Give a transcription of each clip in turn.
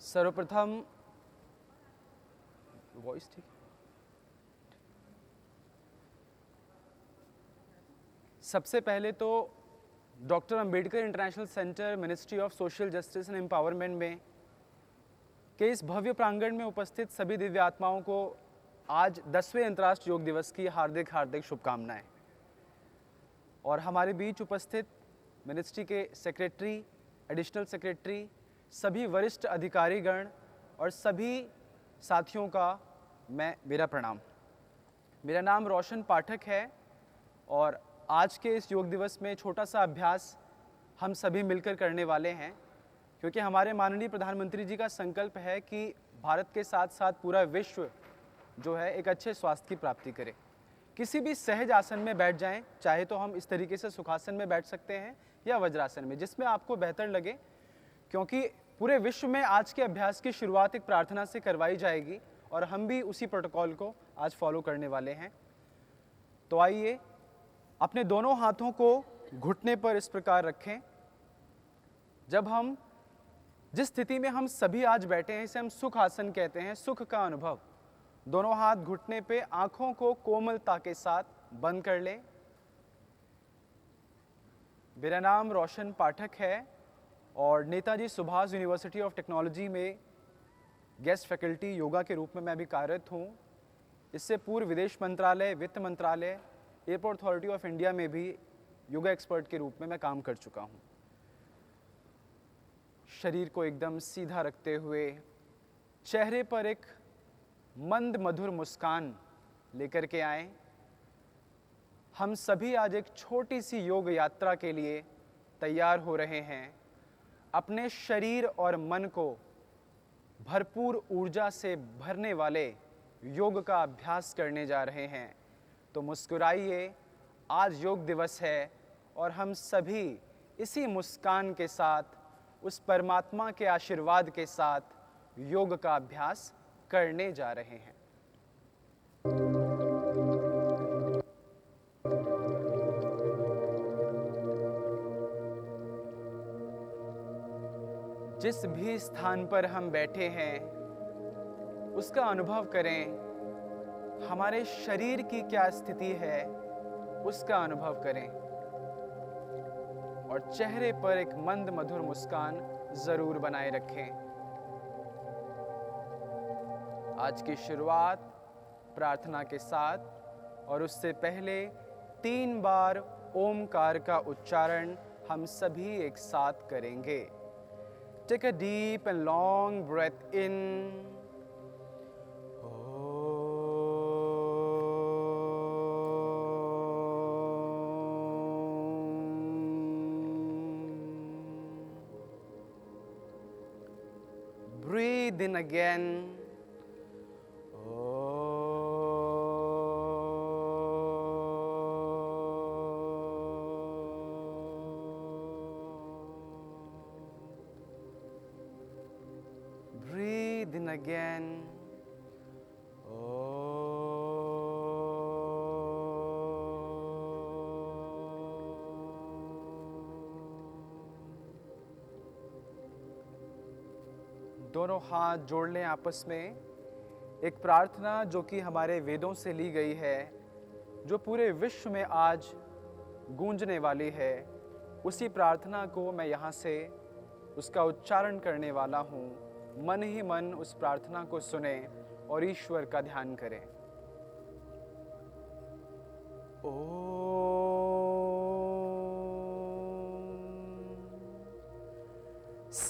सर्वप्रथम वॉइस ठीक। सबसे पहले तो doctor Ambedkar international centre, ministry of social justice and empowerment में के इस भव्य प्रांगण में उपस्थित सभी दिव्य आत्माओं को आज 10वें अंतर्राष्ट्रीय योग दिवस की हार्दिक हार्दिक शुभकामनाएं। और हमारे बीच उपस्थित मिनिस्ट्री के सेक्रेटरी, एडिशनल सेक्रेटरी, सभी वरिष्ठ अधिकारीगण और सभी साथियों का मेरा प्रणाम। मेरा नाम रोशन पाठक है और आज के इस योग दिवस में छोटा सा अभ्यास हम सभी मिलकर करने वाले हैं, क्योंकि हमारे माननीय प्रधानमंत्री जी का संकल्प है कि भारत के साथ साथ पूरा विश्व जो है एक अच्छे स्वास्थ्य की प्राप्ति करे। किसी भी सहज आसन में बैठ जाएं, चाहे तो हम इस तरीके से सुखासन में बैठ सकते हैं या वज्रासन में, जिसमें आपको बेहतर लगे, क्योंकि पूरे विश्व में आज के अभ्यास की शुरुआत एक प्रार्थना से करवाई जाएगी और हम भी उसी प्रोटोकॉल को आज फॉलो करने वाले हैं। तो आइए अपने दोनों हाथों को घुटने पर इस प्रकार रखें। जब हम जिस स्थिति में हम सभी आज बैठे हैं, इसे हम सुख आसन कहते हैं, सुख का अनुभव। दोनों हाथ घुटने पे, आंखों को कोमलता के साथ बंद कर लें। मेरा नाम रोशन पाठक है और Netaji Subhash university of technology में गेस्ट फैकल्टी योगा के रूप में मैं भी कार्यरत हूँ। इससे पूर्व विदेश मंत्रालय, वित्त मंत्रालय, एयरपोर्ट अथॉरिटी ऑफ इंडिया में भी योगा एक्सपर्ट के रूप में मैं काम कर चुका हूँ। शरीर को एकदम सीधा रखते हुए चेहरे पर एक मंद मधुर मुस्कान लेकर के आएं। हम सभी आज एक छोटी सी योग यात्रा के लिए तैयार हो रहे हैं। अपने शरीर और मन को भरपूर ऊर्जा से भरने वाले योग का अभ्यास करने जा रहे हैं। तो मुस्कुराइए, आज योग दिवस है और हम सभी इसी मुस्कान के साथ, उस परमात्मा के आशीर्वाद के साथ योग का अभ्यास करने जा रहे हैं। जिस भी स्थान पर हम बैठे हैं उसका अनुभव करें। हमारे शरीर की क्या स्थिति है उसका अनुभव करें और चेहरे पर एक मंद मधुर मुस्कान जरूर बनाए रखें। आज की शुरुआत प्रार्थना के साथ और उससे पहले 3 बार ओमकार का उच्चारण हम सभी एक साथ करेंगे। Take a deep and long breath in. Breathe in again. Breathe in again. दोनों हाथ जोड़ लें आपस में। एक प्रार्थना जो कि हमारे वेदों से ली गई है, जो पूरे विश्व में आज गूंजने वाली है, उसी प्रार्थना को मैं यहाँ से उसका उच्चारण करने वाला हूँ। मन ही मन उस प्रार्थना को सुने और ईश्वर का ध्यान करें।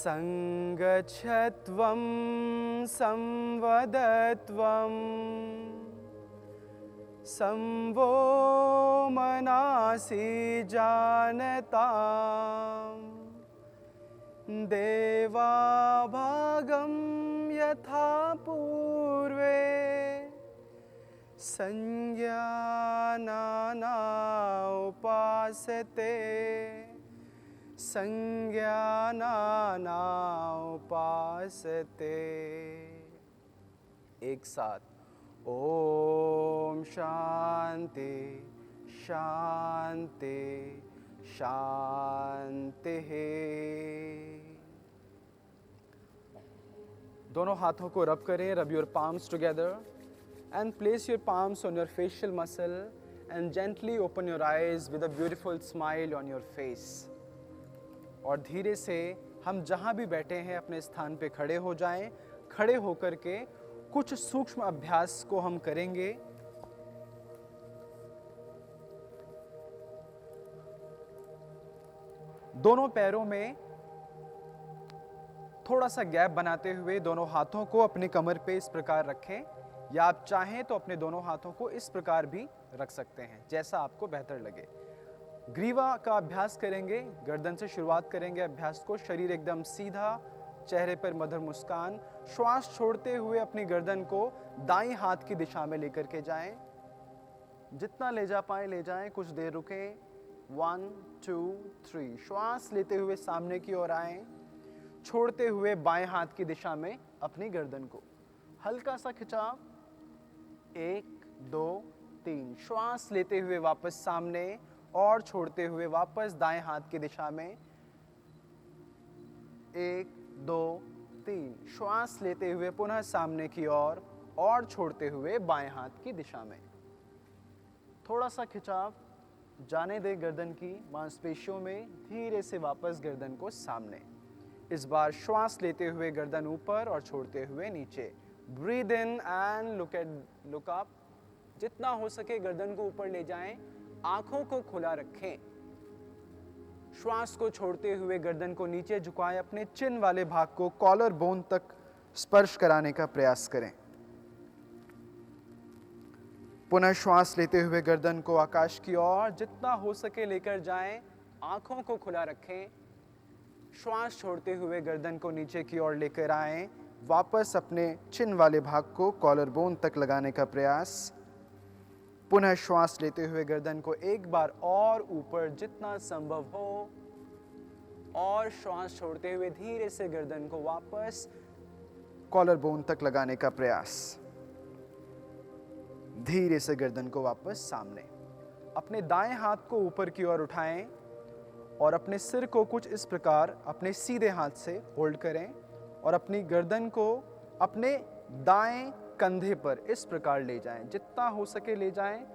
संगच्छत्वं संवदत्वं संवो मनासि जानताम् देवाभागं यथा पूर्वे संज्ञानाना उपासते संज्ञानाना उपासते। एक साथ ओम शांति शांति शांति। दोनों हाथों को रब करें, rub your palms together and place your palms on your facial muscle and gently open your eyes with a beautiful smile on your face. और धीरे से हम जहाँ भी बैठे हैं अपने स्थान पे खड़े हो जाएं। खड़े होकर के कुछ सूक्ष्म अभ्यास को हम करेंगे। दोनों पैरों में थोड़ा सा गैप बनाते हुए दोनों हाथों को अपनी कमर पे इस प्रकार रखें, या आप चाहें तो अपने दोनों हाथों को इस प्रकार भी रख सकते हैं, जैसा आपको बेहतर लगे। ग्रीवा का अभ्यास करेंगे, गर्दन से शुरुआत करेंगे अभ्यास को। शरीर एकदम सीधा, चेहरे पर मधुर मुस्कान। श्वास छोड़ते हुए अपनी गर्दन को दाईं हाथ की दिशा में लेकर के जाएं। जितना ले जा पाए ले जाएं, कुछ देर रुकें। 1 2 3 श्वास लेते हुए सामने की ओर आएं, छोड़ते हुए बाएं हाथ की दिशा में अपनी गर्दन को हल्का सा खिंचाव। 1 2 3 श्वास लेते हुए वापस सामने और छोड़ते हुए वापस दाएं हाथ की दिशा में। 1 2 3 श्वास लेते हुए पुनः सामने की ओर और छोड़ते हुए बाएं हाथ की दिशा में। थोड़ा सा खिंचाव जाने दे गर्दन की मांसपेशियों में। धीरे से वापस गर्दन को सामने। इस बार श्वास लेते हुए गर्दन ऊपर और छोड़ते हुए नीचे। Breathe in and look up. जितना हो सके गर्दन को ऊपर ले जाएं, आंखों को खुला रखें। श्वास को छोड़ते हुए गर्दन को नीचे झुकाएं, अपने चिन वाले भाग को कॉलर बोन तक स्पर्श कराने का प्रयास करें। पुनः श्वास लेते हुए गर्दन को आकाश की ओर जितना हो सके लेकर जाएं, आंखों को खुला रखें। श्वास छोड़ते हुए गर्दन को नीचे की ओर लेकर आएं, वापस अपने चिन वाले भाग को कॉलर बोन तक लगाने का प्रयास। पुनः श्वास लेते हुए गर्दन को एक बार और ऊपर जितना संभव हो, और श्वास छोड़ते हुए धीरे से गर्दन को वापस कॉलर बोन तक लगाने का प्रयास। धीरे से गर्दन को वापस सामने। अपने दाएं हाथ को ऊपर की ओर उठाएं और अपने सिर को कुछ इस प्रकार अपने सीधे हाथ से होल्ड करें और अपनी गर्दन को अपने दाएं कंधे पर इस प्रकार ले जाएं। जितना हो सके ले जाएं।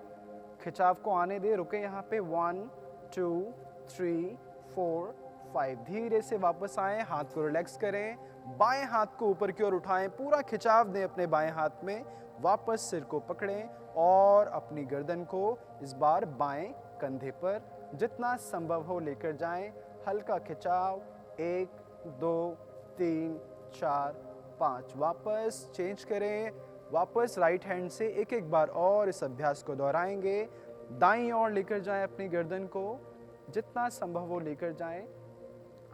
खिंचाव को आने दें, रुके यहाँ पे। 1 2 3 4 5 धीरे से वापस आएं, हाथ को रिलैक्स करें, बाएं हाथ को ऊपर की ओर उठाएं, पूरा खिंचाव दें अपने बाएं हाथ में, वापस सिर को पकड़ें और अपनी गर्दन को इस बार बाएं कंधे पर जितना संभव हो लेकर जाएं। हल्का खिंचाव। 1 2 3 4 5 वापस चेंज करें। वापस राइट हैंड से एक एक बार और इस अभ्यास को दोहराएंगे। दाईं ओर लेकर जाएं अपनी गर्दन को, जितना संभव हो लेकर जाएं।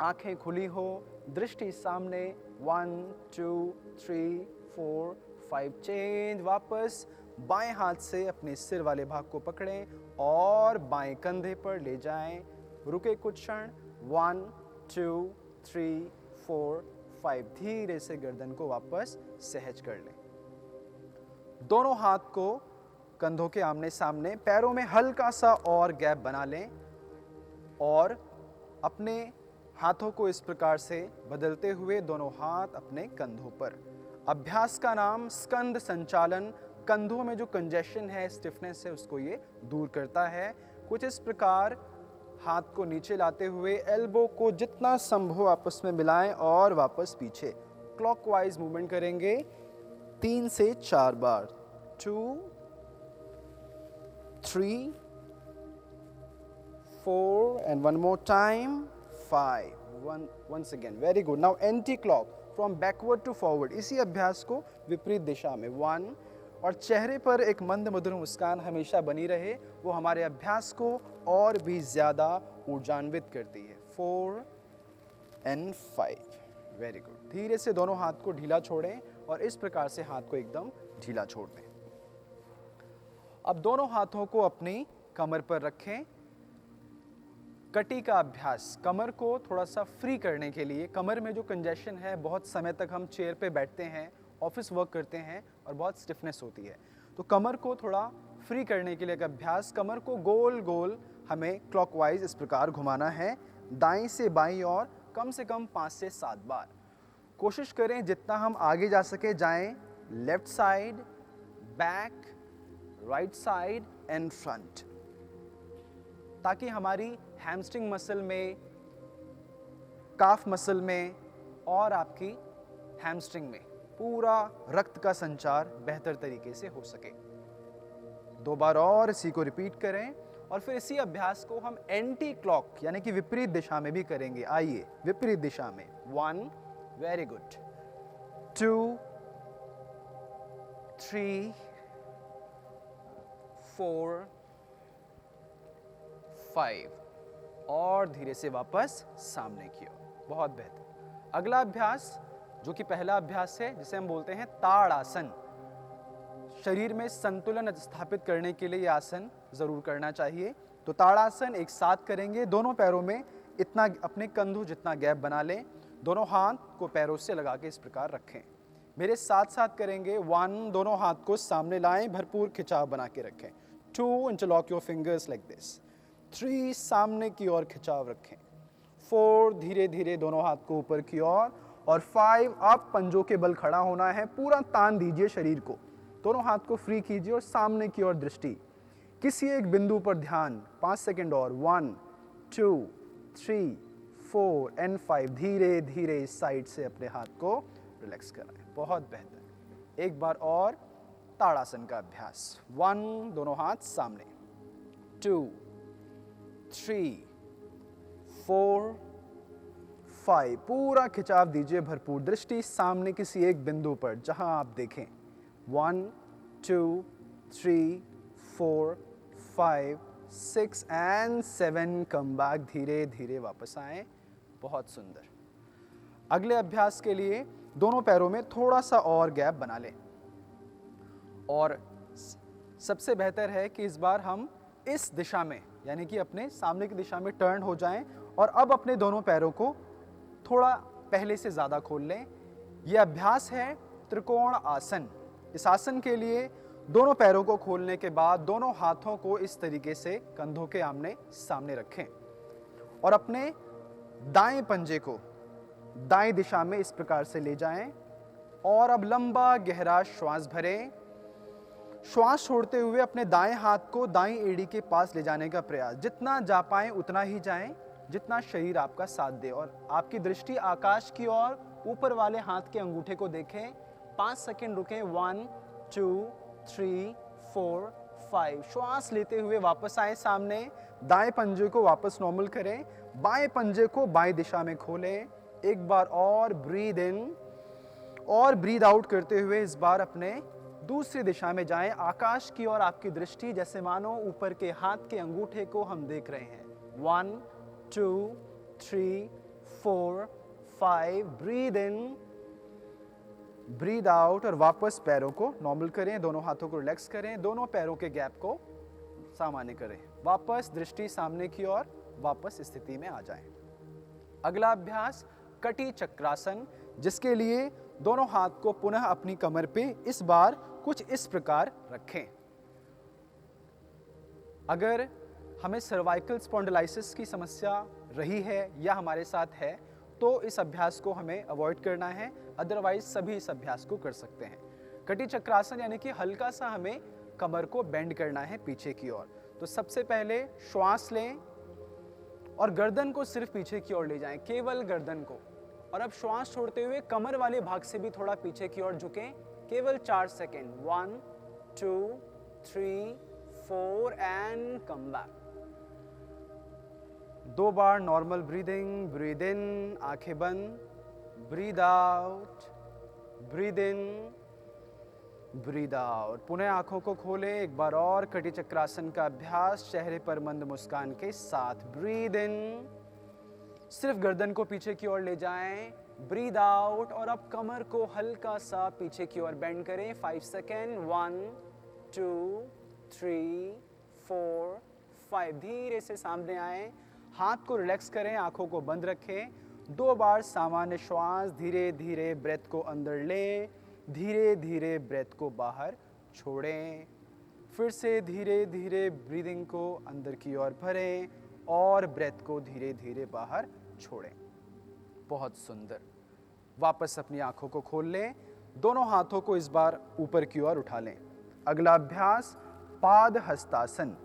आंखें खुली हो, दृष्टि सामने। 1 2 3 4 5 चेंज। वापस बाएं हाथ से अपने सिर वाले भाग को पकड़ें और बाएं कंधे पर ले जाएं। रुके कुछ क्षण। 1 2 3 4 5 धीरे से गर्दन को वापस सहज कर लें। दोनों हाथ को कंधों के आमने सामने, पैरों में हल्का सा और गैप बना लें और अपने हाथों को इस प्रकार से बदलते हुए दोनों हाथ अपने कंधों पर। अभ्यास का नाम स्कंद संचालन। कंधों में जो कंजेशन है, स्टिफनेस है, उसको ये दूर करता है। कुछ इस प्रकार हाथ को नीचे लाते हुए एल्बो को जितना संभव आपस में मिलाएं और वापस पीछे। क्लॉकवाइज मूवमेंट करेंगे 3 से 4 बार। 2 3 4 and one more time 5 once again very good। now anti clock from backward to forward। इसी अभ्यास को विपरीत दिशा में 1 और चेहरे पर एक मंद मधुर मुस्कान हमेशा बनी रहे, वो हमारे अभ्यास को और भी ज़्यादा ऊर्जान्वित करती है। 4 and 5 वेरी गुड। धीरे से दोनों हाथ को ढीला छोड़ें और इस प्रकार से हाथ को एकदम ढीला छोड़ दें। अब दोनों हाथों को अपनी कमर पर रखें। कटी का अभ्यास, कमर को थोड़ा सा फ्री करने के लिए। कमर में जो कंजेशन है, बहुत समय तक हम चेयर पे बैठते हैं, ऑफिस वर्क करते हैं और बहुत स्टिफनेस होती है, तो कमर को थोड़ा फ्री करने के लिए एक अभ्यास। कमर को गोल गोल हमें क्लॉकवाइज इस प्रकार घुमाना है, दाएं से बाईं ओर कम से कम 5 से 7 बार। कोशिश करें जितना हम आगे जा सके जाएं, left side, back, right side and front, ताकि हमारी हैमस्ट्रिंग मसल में, काफ मसल में और आपकी हैमस्ट्रिंग में पूरा रक्त का संचार बेहतर तरीके से हो सके। 2 बार और इसी को रिपीट करें और फिर इसी अभ्यास को हम एंटी क्लॉक यानी कि विपरीत दिशा में भी करेंगे। आइए विपरीत दिशा में। 1, वेरी गुड, 2, 3, 4, 5 और धीरे से वापस सामने की ओर। बहुत बेहतर। अगला अभ्यास जो कि पहला अभ्यास है, जिसे हम बोलते हैं ताड़ासन। शरीर में संतुलन स्थापित करने के लिए यह आसन जरूर करना चाहिए। तो ताड़ासन एक साथ करेंगे। दोनों पैरों में इतना अपने कंधों जितना गैप बना लें। दोनों हाथ को पैरों से लगा के इस प्रकार रखें। मेरे साथ साथ करेंगे। 1, दोनों हाथ को सामने लाएं, भरपूर खिंचाव बना के रखें। 2, interlock your fingers like this. 3, सामने की ओर खिंचाव रखें। 4, धीरे धीरे दोनों हाथ को ऊपर की ओर। और 5, अब पंजों के बल खड़ा होना है। पूरा तान दीजिए शरीर को, दोनों हाथ को फ्री कीजिए और सामने की ओर दृष्टि, किसी एक बिंदु पर ध्यान। 5 सेकंड और। 1, 2, 3, 4 एंड 5। धीरे धीरे इस साइड से अपने हाथ को रिलैक्स कराएं। बहुत बेहतर। एक बार और ताड़ासन का अभ्यास। 1, दोनों हाथ सामने। 2, 3, 4, 5। पूरा खिंचाव दीजिए, भरपूर दृष्टि सामने किसी एक बिंदु पर जहां आप देखें। 1, 2, 3, 4, 5, 6 एंड 7। कम बैक, धीरे धीरे वापस आएं। बहुत सुंदर। अगले अभ्यास के लिए दोनों पैरों में थोड़ा सा और गैप बना लें। और सबसे बेहतर है कि इस बार हम इस दिशा में यानी कि अपने सामने की दिशा में टर्न हो जाएं और अब अपने दोनों पैरों को थोड़ा पहले से ज़्यादा खोल लें। यह अभ्यास है त्रिकोण आसन। इस आसन के लिए दोनों पैरों को खोलने के बाद दोनों हाथों को इस तरीके से कंधों के आमने सामने रखें और अपने दाएं पंजे को दाएं दिशा में इस प्रकार से ले जाएं। और अब लंबा गहरा श्वास भरें। श्वास छोड़ते हुए अपने दाएं हाथ को दाएं एड़ी के पास ले जाने का प्रयास। जितना जा पाएं उतना ही जाएं, जितना शरीर आपका साथ दे। और आपकी दृष्टि आकाश की ओर, ऊपर वाले हाथ के अंगूठे को देखें। 5 सेकंड रुकें। 1, 2, 3, 4, 5। श्वास लेते हुए वापस आए सामने। दाएं पंजे को वापस नॉर्मल करें। बाएं पंजे को बाएं दिशा में खोलें। एक बार और ब्रीद इन और ब्रीद आउट करते हुए इस बार अपने दूसरी दिशा में जाएं। आकाश की ओर आपकी दृष्टि, जैसे मानो ऊपर के हाथ के अंगूठे को हम देख रहे हैं। 1, 2, 3, 4, 5। ब्रीद इन, ब्रीद आउट और वापस पैरों को नॉर्मल करें। दोनों हाथों को रिलैक्स करें। दोनों पैरों के गैप को सामान्य करें। वापस दृष्टि सामने की ओर, वापस स्थिति में आ जाएं। अगला अभ्यास कटी चक्रासन, जिसके लिए दोनों हाथ को पुनः अपनी कमर पे इस बार कुछ इस प्रकार रखें। अगर हमें सर्वाइकल स्पॉन्डिलाइसिस की समस्या रही है या हमारे साथ है तो इस अभ्यास को हमें अवॉइड करना है, अदरवाइज सभी इस अभ्यास को कर सकते हैं। कटी चक्रासन यानी कि हल्का सा हमें कमर को बेंड करना है पीछे की ओर। तो सबसे पहले श्वास लें और गर्दन को सिर्फ पीछे की ओर ले जाएं, केवल गर्दन को। और अब श्वास छोड़ते हुए कमर वाले भाग से भी थोड़ा पीछे की ओर झुकें, केवल 4 second. 1, 2, 3, 4 and come back. 2 bar normal breathing. Breathe in, आंखें बंद। Breathe out, breathe in, breathe out. पुनः आंखों को खोलें। एक बार और कटी चक्रासन का अभ्यास चेहरे पर मंद मुस्कान के साथ। ब्रीद इन, सिर्फ गर्दन को पीछे की ओर ले जाएं। ब्रीद आउट और अब कमर को हल्का सा पीछे की ओर बेंड करें। 5 सेकेंड। 1, 2, 3, 4, 5। धीरे से सामने आए, हाथ को रिलैक्स करें, आंखों को बंद रखें। 2 बार सामान्य श्वास। धीरे धीरे ब्रेथ को अंदर लें, धीरे धीरे ब्रेथ को बाहर छोड़ें। फिर से धीरे धीरे ब्रीदिंग को अंदर की ओर भरें और ब्रेथ को धीरे धीरे बाहर छोड़ें। बहुत सुंदर। वापस अपनी आंखों को खोल लें, दोनों हाथों को इस बार ऊपर की ओर उठा लें। अगला अभ्यास पाद हस्तासन।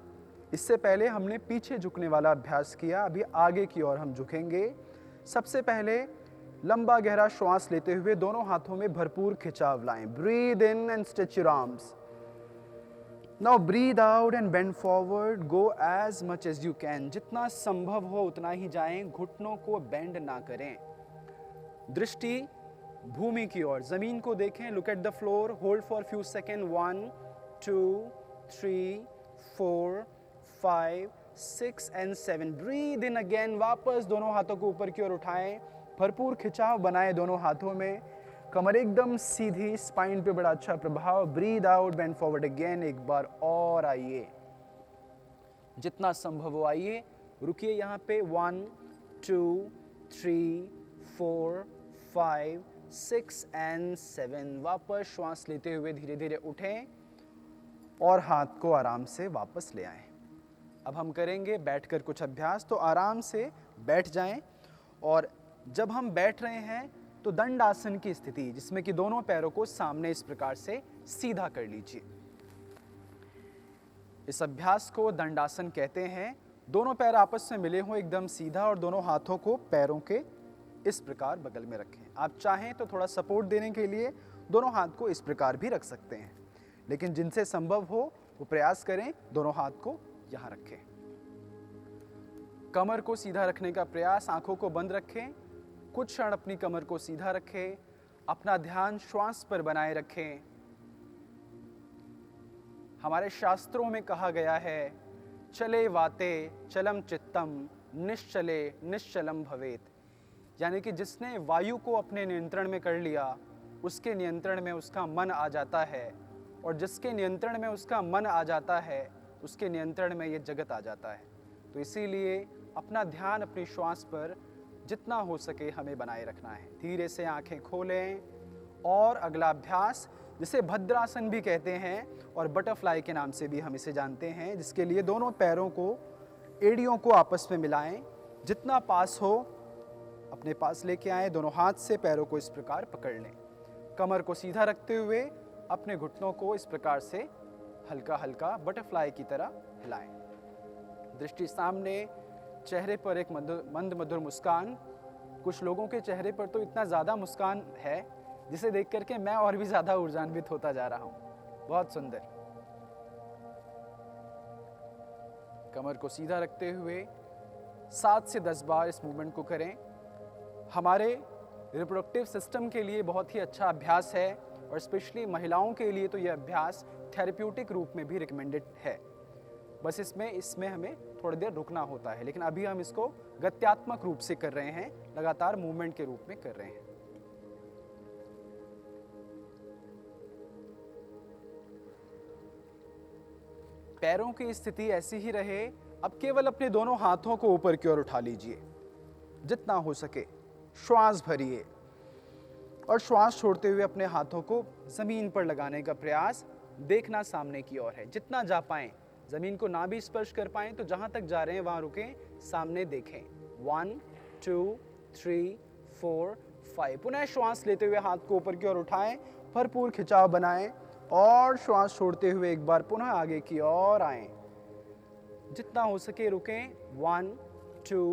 इससे पहले हमने पीछे झुकने वाला अभ्यास किया, अभी आगे की ओर हम झुकेंगे। सबसे पहले लंबा गहरा श्वास लेते हुए दोनों हाथों में भरपूर खिंचाव लाएं। Breathe in and stretch your arms. Now breathe out and bend forward. Go as much as you can. जितना संभव हो उतना ही जाएं, घुटनों को बेंड ना करें। दृष्टि भूमि की ओर, जमीन को देखें। Look at the floor, hold for few second. 1 2 3 4 5 6 and 7। Breathe in again. वापस दोनों हाथों को ऊपर की ओर उठाएं, भरपूर खिंचाव बनाएं दोनों हाथों में, कमर एकदम सीधी, स्पाइन पे बड़ा अच्छा प्रभाव। Breathe out, bend forward again. एक बार और आइए, जितना संभव हो आइए, रुकिए यहाँ पे। 1 2 3 4 5 6 एंड 7। वापस श्वास लेते हुए धीरे धीरे उठें और हाथ को आराम से वापस ले आएं। अब हम करेंगे बैठकर कुछ अभ्यास, तो आराम से बैठ जाएं। और जब हम बैठ रहे हैं तो दंडासन की स्थिति, जिसमें कि दोनों पैरों को सामने इस प्रकार से सीधा कर लीजिए। इस अभ्यास को दंडासन कहते हैं। दोनों पैर आपस में मिले हों एकदम सीधा, और दोनों हाथों को पैरों के इस प्रकार बगल में रखें। आप चाहें तो थोड़ा सपोर्ट देने के लिए दोनों हाथ को इस प्रकार भी रख सकते हैं, लेकिन जिनसे संभव हो वो प्रयास करें दोनों हाथ को यहाँ रखें। कमर को सीधा रखने का प्रयास, आंखों को बंद रखें, कुछ क्षण अपनी कमर को सीधा रखें, अपना ध्यान श्वास पर बनाए रखें। हमारे शास्त्रों में कहा गया है, चले वाते चलम चित्तम निश्चले निश्चलम भवेत। यानी कि जिसने वायु को अपने नियंत्रण में कर लिया, उसके नियंत्रण में उसका मन आ जाता है, और जिसके नियंत्रण में उसका मन आ जाता है, उसके नियंत्रण में ये जगत आ जाता है। तो इसीलिए अपना ध्यान अपनी श्वास पर जितना हो सके हमें बनाए रखना है। धीरे से आंखें खोलें। और अगला अभ्यास, जिसे भद्रासन भी कहते हैं और बटरफ्लाई के नाम से भी हम इसे जानते हैं, जिसके लिए दोनों पैरों को, एड़ियों को आपस में मिलाएं, जितना पास हो अपने पास लेके आएं। दोनों हाथ से पैरों को इस प्रकार पकड़ लें, कमर को सीधा रखते हुए अपने घुटनों को इस प्रकार से हल्का हल्का बटरफ्लाई की तरह हिलाएं। दृष्टि सामने, चेहरे पर एक मंद मधुर मुस्कान। कुछ लोगों के चेहरे पर तो इतना ज़्यादा मुस्कान है जिसे देख करके मैं और भी ज़्यादा ऊर्जान्वित होता जा रहा हूँ। बहुत सुंदर। कमर को सीधा रखते हुए 7 से 10 बार इस मूवमेंट को करें। हमारे रिप्रोडक्टिव सिस्टम के लिए बहुत ही अच्छा अभ्यास है, और स्पेशली महिलाओं के लिए तो यह अभ्यास थेरेप्यूटिक रूप में भी रिकमेंडेड है। बस इसमें हमें थोड़ी देर रुकना होता है, लेकिन अभी हम इसको गत्यात्मक रूप से कर रहे हैं, लगातार मूवमेंट के रूप में कर रहे हैं। पैरों की स्थिति ऐसी ही रहे। अब केवल अपने दोनों हाथों को ऊपर की ओर उठा लीजिए, जितना हो सके। श्वास भरिए और श्वास छोड़ते हुए अपने हाथों को जमीन पर लगाने का प्रयास। देखना सामने की ओर है, जितना जा पाएं। जमीन को ना भी स्पर्श कर पाएं तो जहां तक जा रहे हैं वहां रुकें, सामने देखें। 1 2 3 4 5। पुनः श्वास लेते हुए हाथ को ऊपर की ओर उठाएं, भरपूर खिंचाव बनाएं, और श्वास छोड़ते हुए एक बार पुनः आगे की ओर आएं। जितना हो सके रुकें। 1 2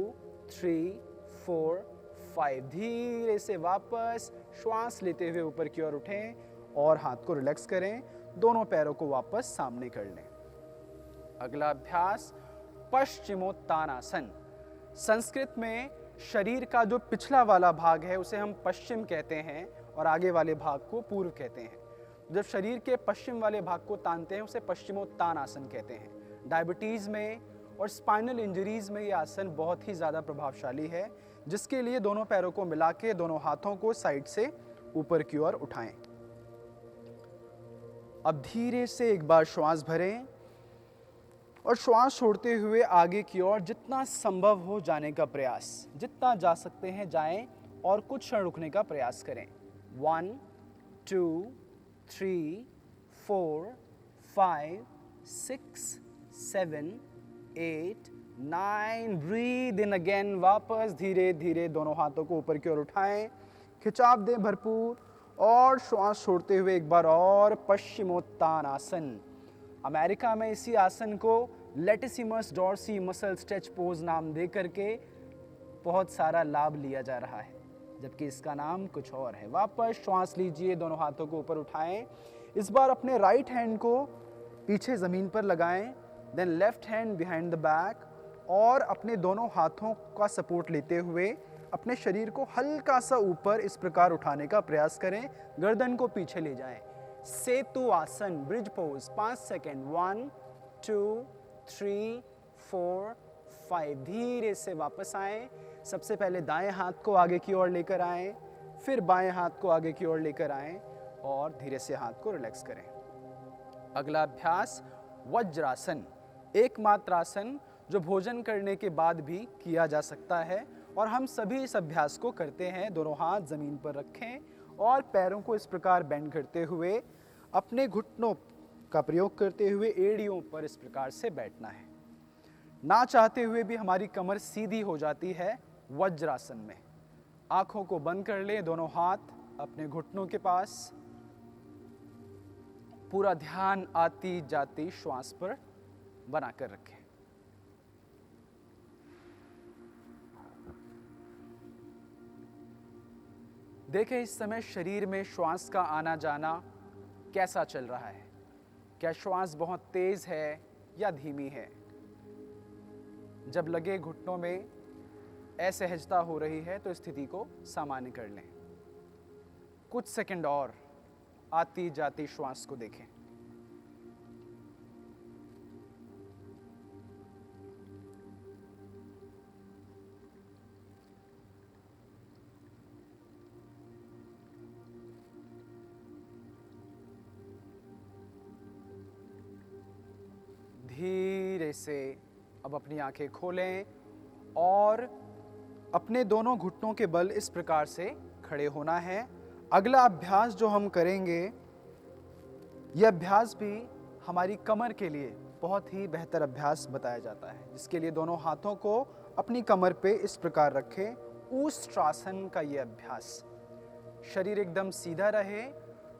3 4 5। धीरे से वापस श्वास लेते हुए ऊपर की ओर उठें और हाथ को रिलैक्स करें। दोनों पैरों को वापस सामने कर लें। अगला अभ्यास पश्चिमोत्तानासन। संस्कृत में शरीर का जो पिछला वाला भाग है उसे हम पश्चिम कहते हैं, और आगे वाले भाग को पूर्व कहते हैं। जब शरीर के पश्चिम वाले भाग को तानते हैं उसे पश्चिमोत्तानासन कहते हैं। डायबिटीज में और स्पाइनल इंजरीज में ये आसन बहुत ही ज़्यादा प्रभावशाली है, जिसके लिए दोनों पैरों को मिला के दोनों हाथों को साइड से ऊपर की ओर उठाएं। अब धीरे से एक बार श्वास भरें और श्वास छोड़ते हुए आगे की ओर जितना संभव हो जाने का प्रयास। जितना जा सकते हैं जाएं, और कुछ क्षण रुकने का प्रयास करें। 1 2 3 4 5 6 7 8 9। Breathe in again. वापस धीरे धीरे दोनों हाथों को ऊपर की ओर उठाएं, खिंचाव दें भरपूर और श्वास छोड़ते हुए एक बार और पश्चिमोत्तानासन। अमेरिका में इसी आसन को लेटिसिमस डॉर्सी मसल स्ट्रेच पोज नाम दे करके बहुत सारा लाभ लिया जा रहा है, जबकि इसका नाम कुछ और है। वापस श्वास लीजिए, दोनों हाथों को ऊपर उठाएं। इस बार अपने राइट हैंड को पीछे ज़मीन पर लगाएं, then left hand behind the back, और अपने दोनों हाथों का सपोर्ट लेते हुए अपने शरीर को हल्का सा ऊपर इस प्रकार उठाने का प्रयास करें, गर्दन को पीछे ले जाएं। सेतु आसन, ब्रिज पोज, 5 सेकेंड, 1 2 3 4 5। धीरे से वापस आएं। सबसे पहले दाएं हाथ को आगे की ओर लेकर आएं, फिर बाएं हाथ को आगे की ओर लेकर आएं और धीरे से हाथ को रिलैक्स करें। अगला अभ्यास वज्रासन, एकमात्र आसन जो भोजन करने के बाद भी किया जा सकता है, और हम सभी इस अभ्यास को करते हैं। दोनों हाथ जमीन पर रखें और पैरों को इस प्रकार बेंड करते हुए अपने घुटनों का प्रयोग करते हुए एड़ियों पर इस प्रकार से बैठना है। ना चाहते हुए भी हमारी कमर सीधी हो जाती है वज्रासन में। आंखों को बंद कर लें, दोनों हाथ अपने घुटनों के पास, पूरा ध्यान आती जाती श्वास पर बनाकर रखें। देखें इस समय शरीर में श्वास का आना जाना कैसा चल रहा है। क्या श्वास बहुत तेज है या धीमी है? जब लगे घुटनों में असहजता हो रही है तो स्थिति को सामान्य कर लें। कुछ सेकंड और आती जाती श्वास को देखें। धीरे से अब अपनी आंखें खोलें और अपने दोनों घुटनों के बल इस प्रकार से खड़े होना है। अगला अभ्यास जो हम करेंगे, यह अभ्यास भी हमारी कमर के लिए बहुत ही बेहतर अभ्यास बताया जाता है, जिसके लिए दोनों हाथों को अपनी कमर पे इस प्रकार रखें। ऊष्ट्रासन का ये अभ्यास, शरीर एकदम सीधा रहे,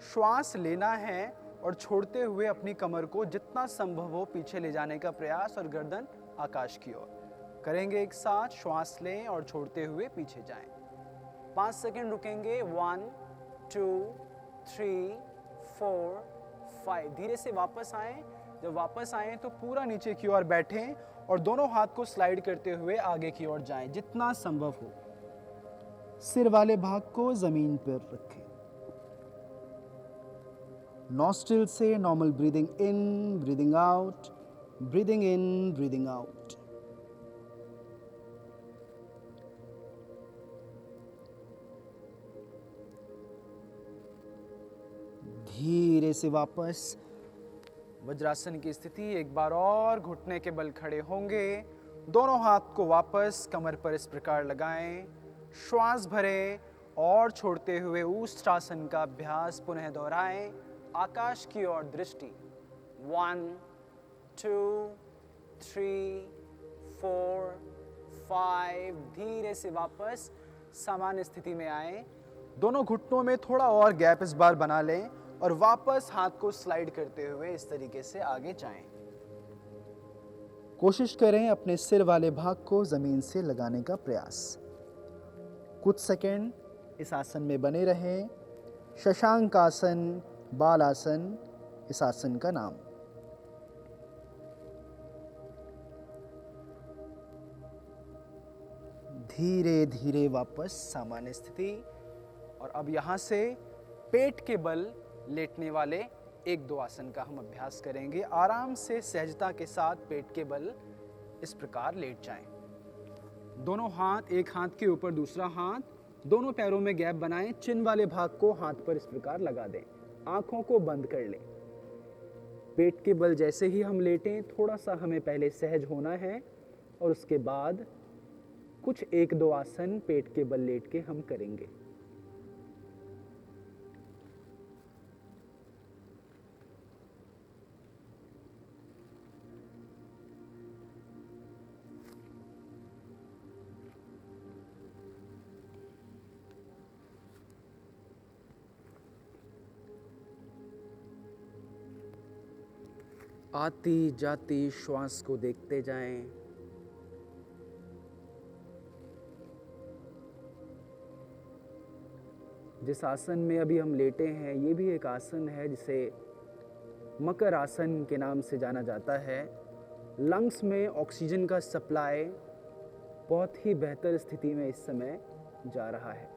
श्वास लेना है और छोड़ते हुए अपनी कमर को जितना संभव हो पीछे ले जाने का प्रयास और गर्दन आकाश की ओर करेंगे। एक साथ श्वास लें और छोड़ते हुए पीछे जाएं। 5 सेकंड रुकेंगे। 1 2 3 4 5। धीरे से वापस आएं। जब वापस आएं तो पूरा नीचे की ओर बैठें और दोनों हाथ को स्लाइड करते हुए आगे की ओर जाएं जितना संभव हो। सिर वाले भाग को जमीन पर रखें। नॉस्ट्रिल से normal breathing in, breathing out, breathing in, breathing out. धीरे से वापस वज्रासन की स्थिति। एक बार और घुटने के बल खड़े होंगे, दोनों हाथ को वापस कमर पर इस प्रकार लगाएं, श्वास भरें और छोड़ते हुए ऊष्ट्रासन का अभ्यास पुनः दोहराएं। आकाश की ओर दृष्टि। 1 2 3 4 5। धीरे से वापस सामान्य स्थिति में आए। दोनों घुटनों में थोड़ा और गैप इस बार बना लें और वापस हाथ को स्लाइड करते हुए इस तरीके से आगे जाएं। कोशिश करें अपने सिर वाले भाग को जमीन से लगाने का प्रयास। कुछ सेकंड इस आसन में बने रहें। शशांक आसन, बाल आसन इस आसन का नाम। धीरे धीरे वापस सामान्य स्थिति। और अब यहाँ से पेट के बल लेटने वाले 1-2 आसन का हम अभ्यास करेंगे। आराम से सहजता के साथ पेट के बल इस प्रकार लेट जाएं। दोनों हाथ, एक हाथ के ऊपर दूसरा हाथ, दोनों पैरों में गैप बनाएं। चिन वाले भाग को हाथ पर इस प्रकार लगा दें। आंखों को बंद कर लें। पेट के बल जैसे ही हम लेटें, थोड़ा सा हमें पहले सहज होना है और उसके बाद कुछ 1-2 आसन पेट के बल लेट के हम करेंगे। आती जाती श्वास को देखते जाएं। जिस आसन में अभी हम लेटे हैं, ये भी एक आसन है जिसे मकर आसन के नाम से जाना जाता है। लंग्स में ऑक्सीजन का सप्लाई बहुत ही बेहतर स्थिति में इस समय जा रहा है।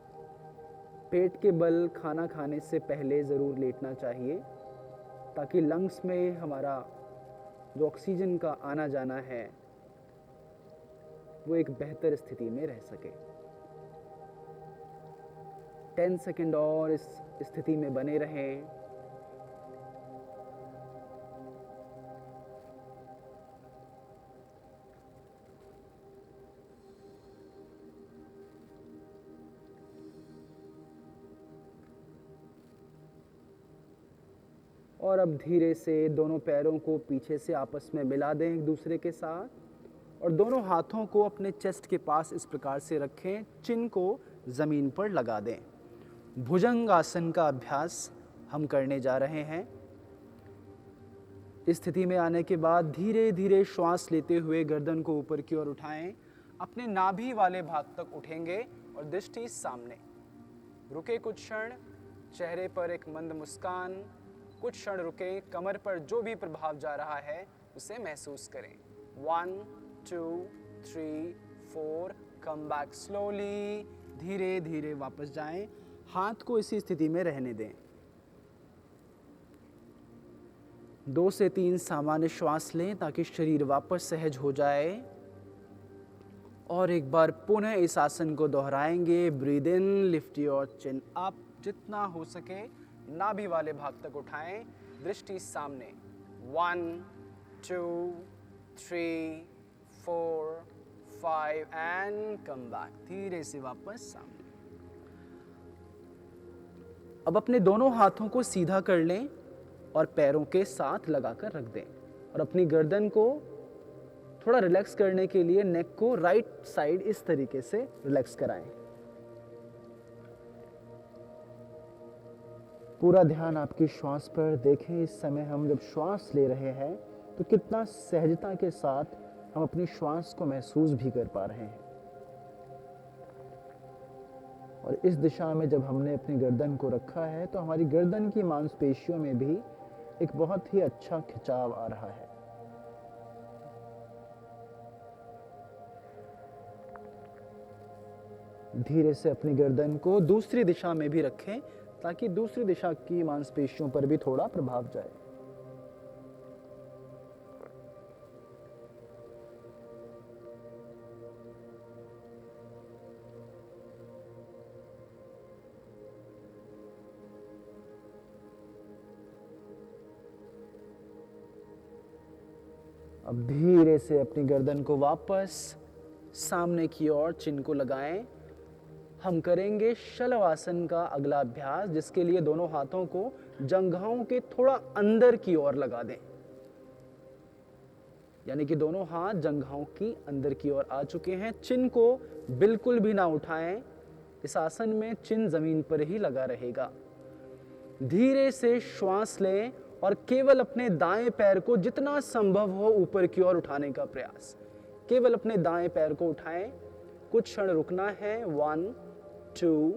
पेट के बल खाना खाने से पहले ज़रूर लेटना चाहिए ताकि लंग्स में हमारा जो ऑक्सीजन का आना जाना है वो एक बेहतर स्थिति में रह सके। 10 सेकंड और इस स्थिति में बने रहें। और अब धीरे से दोनों पैरों को पीछे से आपस में मिला दें एक दूसरे के साथ और दोनों हाथों को अपने चेस्ट के पास इस प्रकार से रखें, चिन को ज़मीन पर लगा दें। भुजंग आसन का अभ्यास हम करने जा रहे हैं। इस स्थिति में आने के बाद धीरे धीरे श्वास लेते हुए गर्दन को ऊपर की ओर उठाएं। अपने नाभि वाले भाग तक उठेंगे और दृष्टि सामने। रुके कुछ क्षण, चेहरे पर एक मंद मुस्कान। कुछ क्षण रुके, कमर पर जो भी प्रभाव जा रहा है उसे महसूस करें। 1 2 3 4, कम बैक स्लोली। धीरे धीरे वापस जाएं। हाथ को इसी स्थिति में रहने दें। 2 से 3 सामान्य श्वास लें ताकि शरीर वापस सहज हो जाए। और एक बार पुनः इस आसन को दोहराएंगे। Breathe in, lift your chin up. जितना हो सके नाभि वाले भाग तक उठाएं, दृष्टि सामने। 1 2 3 4 5 एंड कम बैक। धीरे से वापस सामने। अब अपने दोनों हाथों को सीधा कर लें और पैरों के साथ लगाकर रख दें और अपनी गर्दन को थोड़ा रिलैक्स करने के लिए नेक को राइट साइड इस तरीके से रिलैक्स कराएं। पूरा ध्यान आपकी श्वास पर। देखें इस समय हम जब श्वास ले रहे हैं तो कितना सहजता के साथ हम अपनी श्वास को महसूस भी कर पा रहे हैं। और इस दिशा में जब हमने अपनी गर्दन को रखा है तो हमारी गर्दन की मांसपेशियों में भी एक बहुत ही अच्छा खिंचाव आ रहा है। धीरे से अपनी गर्दन को दूसरी दिशा में भी रखें ताकि दूसरी दिशा की मांसपेशियों पर भी थोड़ा प्रभाव जाए। अब धीरे से अपनी गर्दन को वापस सामने की ओर चिन को लगाएं। हम करेंगे शलवासन का अगला अभ्यास, जिसके लिए दोनों हाथों को जंघाओं के थोड़ा अंदर की ओर लगा दें। यानी कि दोनों हाथ जंघाओं की अंदर की ओर आ चुके हैं। चिन को बिल्कुल भी ना उठाएं। इस आसन में चिन जमीन पर ही लगा रहेगा। धीरे से श्वास लें और केवल अपने दाएं पैर को जितना संभव हो ऊपर की ओर उठाने का प्रयास। केवल अपने दाएं पैर को उठाएं। कुछ क्षण रुकना है। 1 2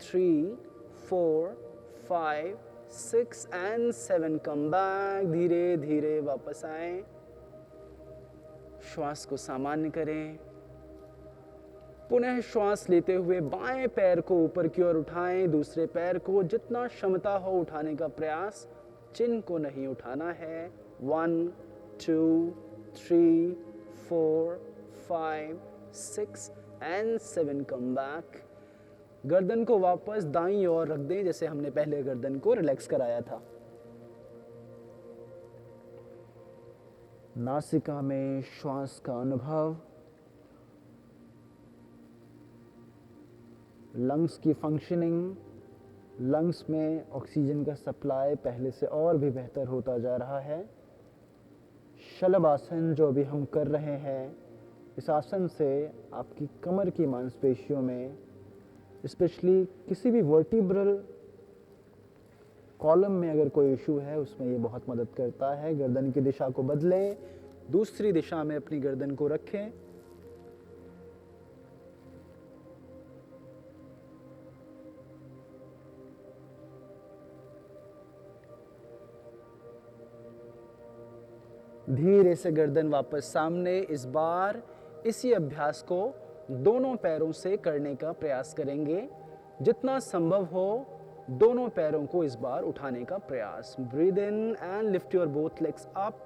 3 4 5 6 एंड 7, कम बैक। धीरे धीरे वापस आएं। श्वास को सामान्य करें। पुनः श्वास लेते हुए बाएं पैर को ऊपर की ओर उठाएं। दूसरे पैर को जितना क्षमता हो उठाने का प्रयास। चिन को नहीं उठाना है। 1 2 3 4 5 6 एंड 7, कम बैक। गर्दन को वापस दाईं ओर रख दें जैसे हमने पहले गर्दन को रिलैक्स कराया था। नासिका में श्वास का अनुभव, लंग्स की फंक्शनिंग। लंग्स में ऑक्सीजन का सप्लाई पहले से और भी बेहतर होता जा रहा है। शलभासन जो अभी हम कर रहे हैं, इस आसन से आपकी कमर की मांसपेशियों में, स्पेशली किसी भी वर्टिब्रल कॉलम में अगर कोई इशू है उसमें ये बहुत मदद करता है। गर्दन की दिशा को बदलें, दूसरी दिशा में अपनी गर्दन को रखें। धीरे से गर्दन वापस सामने। इस बार इसी अभ्यास को दोनों पैरों से करने का प्रयास करेंगे। जितना संभव हो दोनों पैरों को इस बार उठाने का प्रयास। Breathe in and lift your both legs up.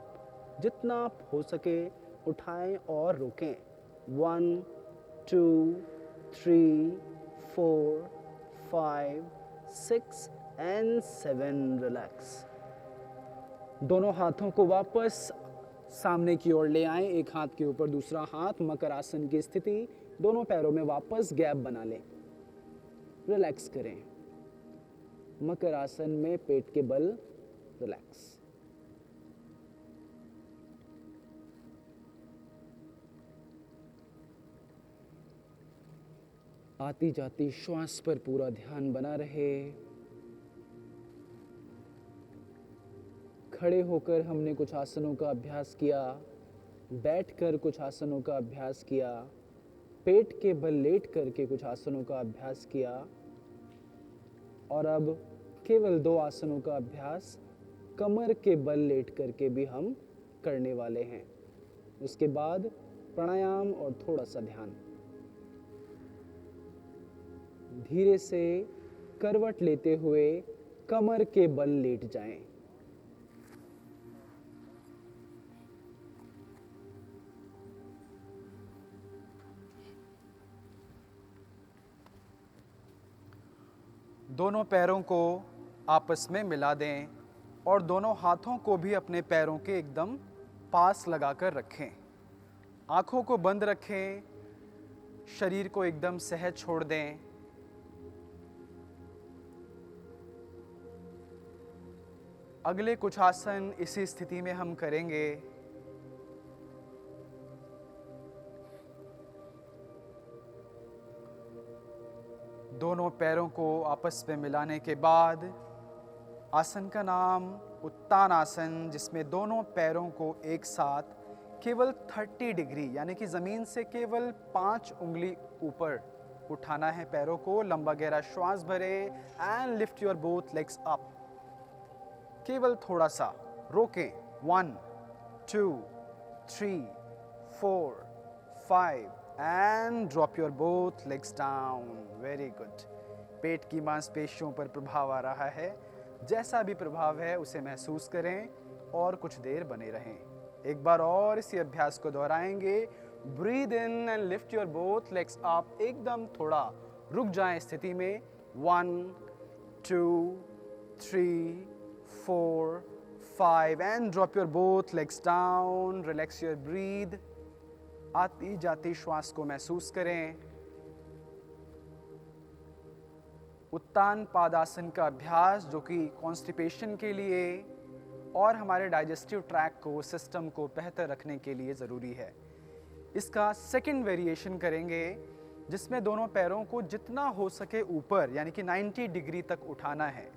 जितना हो सके उठाएं और रोकें। 1 2 3 4 5 6 एंड 7। रिलैक्स। दोनों हाथों को वापस सामने की ओर ले आएं। एक हाथ के ऊपर दूसरा हाथ, मकर आसन की स्थिति। दोनों पैरों में वापस गैप बना लें। रिलैक्स करें। मकर आसन में पेट के बल रिलैक्स। आती जाती श्वास पर पूरा ध्यान बना रहे। खड़े होकर हमने कुछ आसनों का अभ्यास किया, बैठकर कुछ आसनों का अभ्यास किया, पेट के बल लेट करके कुछ आसनों का अभ्यास किया, और अब केवल 2 आसनों का अभ्यास कमर के बल लेट करके भी हम करने वाले हैं। उसके बाद प्राणायाम और थोड़ा सा ध्यान। धीरे से करवट लेते हुए कमर के बल लेट जाएं। दोनों पैरों को आपस में मिला दें और दोनों हाथों को भी अपने पैरों के एकदम पास लगाकर रखें। आंखों को बंद रखें, शरीर को एकदम सहज छोड़ दें। अगले कुछ आसन इसी स्थिति में हम करेंगे। दोनों पैरों को आपस में मिलाने के बाद आसन का नाम उत्तान आसन, जिसमें दोनों पैरों को एक साथ केवल 30 डिग्री यानी कि ज़मीन से केवल 5 उंगली ऊपर उठाना है पैरों को। लंबा गहरा श्वास भरें and lift your both legs up. केवल थोड़ा सा रोकें। 1 2 3 4 5 and drop your both legs down. Very good. पेट की मांसपेशियों पर प्रभाव आ रहा है। जैसा भी प्रभाव है उसे महसूस करें और कुछ देर बने रहें। एक बार और इसी अभ्यास को दोहराएंगे। Breathe in and lift your both legs up. एकदम थोड़ा रुक जाएं स्थिति में। 1 2 3 4 5 and drop your both legs down. Relax your breathe. आती जाती श्वास को महसूस करें। उत्तान पादासन का अभ्यास जो कि कॉन्स्टिपेशन के लिए और हमारे डाइजेस्टिव ट्रैक को, सिस्टम को बेहतर रखने के लिए ज़रूरी है। इसका सेकंड वेरिएशन करेंगे जिसमें दोनों पैरों को जितना हो सके ऊपर यानी कि 90 डिग्री तक उठाना है।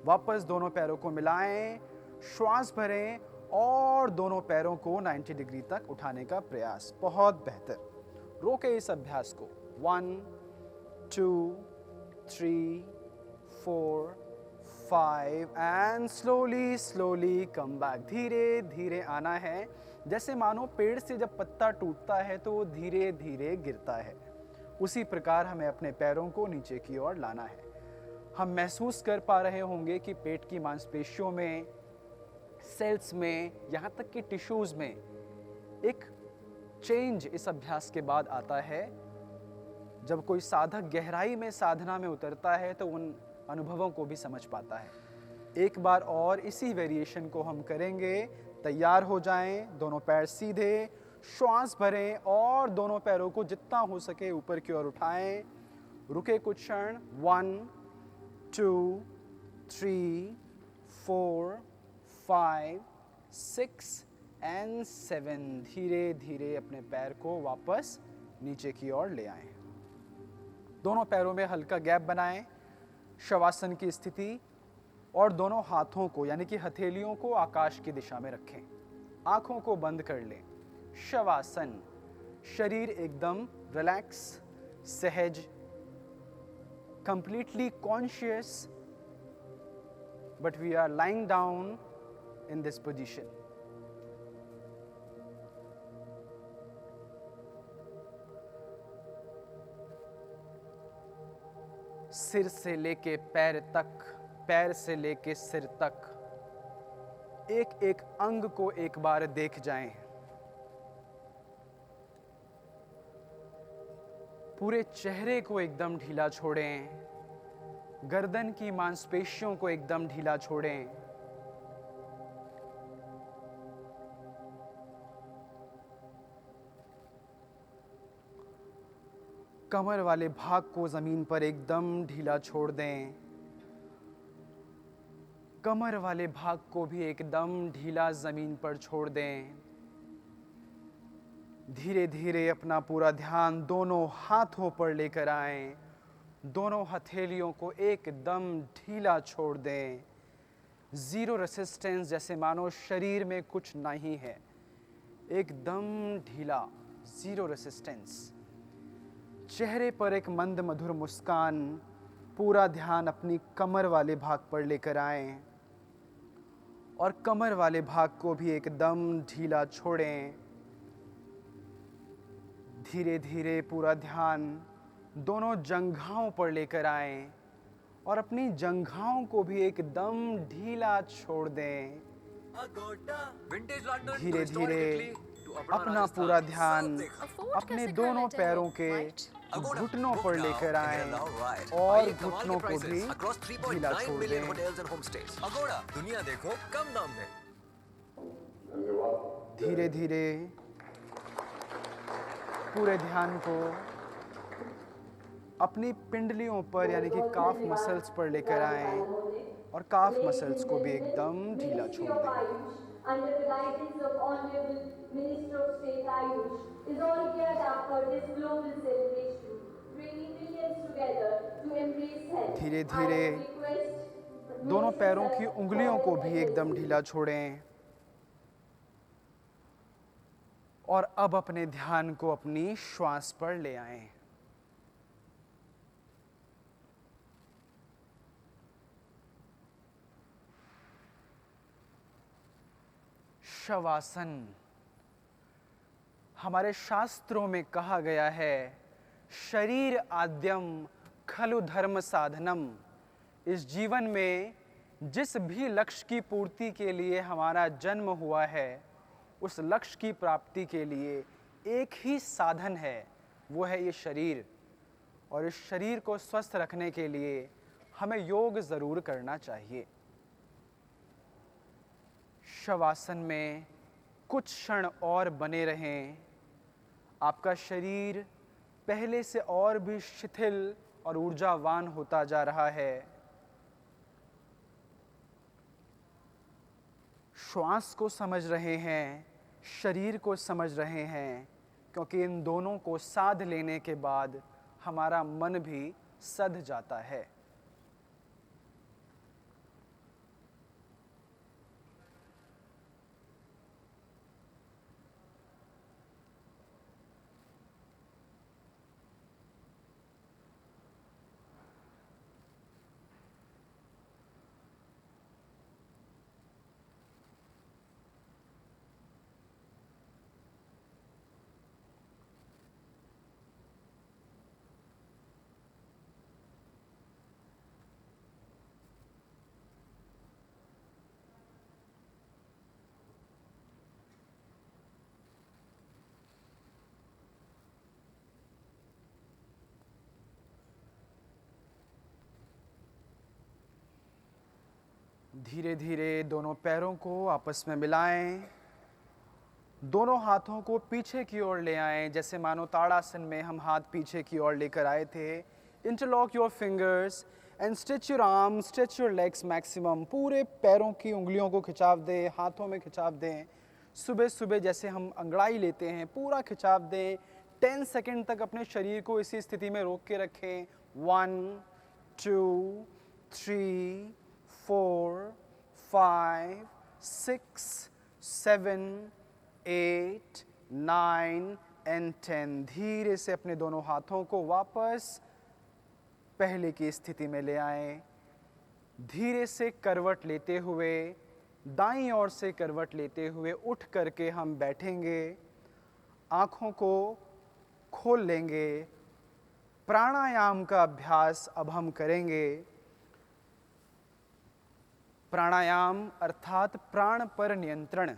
वापस दोनों पैरों को मिलाएं, श्वास भरें और दोनों पैरों को 90 डिग्री तक उठाने का प्रयास। बहुत बेहतर। रोके इस अभ्यास को। 1 2 3 4 5 and slowly slowly come back. धीरे धीरे आना है। जैसे मानो पेड़ से जब पत्ता टूटता है तो वो धीरे धीरे गिरता है, उसी प्रकार हमें अपने पैरों को नीचे की ओर लाना है। हम महसूस कर पा रहे होंगे कि पेट की मांसपेशियों में, सेल्स में, यहाँ तक कि टिश्यूज़ में एक चेंज इस अभ्यास के बाद आता है। जब कोई साधक गहराई में साधना में उतरता है तो उन अनुभवों को भी समझ पाता है। एक बार और इसी वेरिएशन को हम करेंगे। तैयार हो जाएं। दोनों पैर सीधे, श्वास भरें और दोनों पैरों को जितना हो सके ऊपर की ओर उठाएं। रुके कुछ क्षण। 1 2 3 4 5 6 एंड 7। धीरे धीरे अपने पैर को वापस नीचे की ओर ले आएं। दोनों पैरों में हल्का गैप बनाएं। शवासन की स्थिति। और दोनों हाथों को यानी कि हथेलियों को आकाश की दिशा में रखें। आंखों को बंद कर लें। शवासन, शरीर एकदम रिलैक्स, सहज, completely conscious, but we are lying down in this position. सिर से लेके पैर तक, पैर से लेके सिर तक, एक एक अंग को एक बार देख जाएं। पूरे चेहरे को एकदम ढीला छोड़ें। गर्दन की मांसपेशियों को एकदम ढीला छोड़ें। कमर वाले भाग को जमीन पर एकदम ढीला छोड़ दें। कमर वाले भाग को भी एकदम ढीला जमीन पर छोड़ दें। धीरे धीरे अपना पूरा ध्यान दोनों हाथों पर लेकर आएं। दोनों हथेलियों को एकदम ढीला छोड़ दें। जीरो रेसिस्टेंस, जैसे मानो शरीर में कुछ नहीं है। एकदम ढीला, जीरो रेसिस्टेंस। चेहरे पर एक मंद मधुर मुस्कान। पूरा ध्यान अपनी कमर वाले भाग पर लेकर आएं और कमर वाले भाग को भी एकदम ढीला छोड़ें। धीरे धीरे पूरा ध्यान दोनों जंघाओं पर लेकर आएं और अपनी जंघाओं को भी एकदम ढीला छोड़ दें। धीरे धीरे अपना पूरा ध्यान अपने दोनों पैरों के घुटनों पर लेकर आएं और घुटनों को भी ढीला छोड़ दें। दुनिया देखो कम दाम में। धीरे धीरे पूरे ध्यान को अपनी पिंडलियों पर यानी कि काफ मसल्स पर लेकर आएं और काफ मसल्स को भी एकदम ढीला छोड़ दें। Under the guidance of Honorable Minister of State Ayush is all geared up for this global celebration, bringing millions together to embrace health. धीरे धीरे दोनों पैरों की उंगलियों को भी एकदम ढीला छोड़ें और अब अपने ध्यान को अपनी श्वास पर ले आएं। शवासन। हमारे शास्त्रों में कहा गया है, शरीर आद्यम खलु धर्म साधनम। इस जीवन में जिस भी लक्ष्य की पूर्ति के लिए हमारा जन्म हुआ है, उस लक्ष्य की प्राप्ति के लिए एक ही साधन है, वो है ये शरीर। और इस शरीर को स्वस्थ रखने के लिए हमें योग ज़रूर करना चाहिए। शवासन में कुछ क्षण और बने रहें। आपका शरीर पहले से और भी शिथिल और ऊर्जावान होता जा रहा है। श्वास को समझ रहे हैं, शरीर को समझ रहे हैं, क्योंकि इन दोनों को साध लेने के बाद हमारा मन भी सध जाता है। धीरे धीरे दोनों पैरों को आपस में मिलाएं। दोनों हाथों को पीछे की ओर ले आएं, जैसे मानो ताड़ासन में हम हाथ पीछे की ओर लेकर आए थे। Interlock your fingers and stretch your arm, stretch your legs maximum. पूरे पैरों की उंगलियों को खिंचाव दें, हाथों में खिंचाव दें। सुबह सुबह जैसे हम अंगड़ाई लेते हैं, पूरा खिंचाव दें। 10 सेकंड तक अपने शरीर को इसी स्थिति में रोक के रखें। 1 2 3 4, 5, 6, 7, 8, 9 एंड 10। धीरे से अपने दोनों हाथों को वापस पहले की स्थिति में ले आएं। धीरे से करवट लेते हुए, दाईं ओर से करवट लेते हुए उठ करके हम बैठेंगे। आँखों को खोल लेंगे। प्राणायाम का अभ्यास अब हम करेंगे। प्राणायाम अर्थात प्राण पर नियंत्रण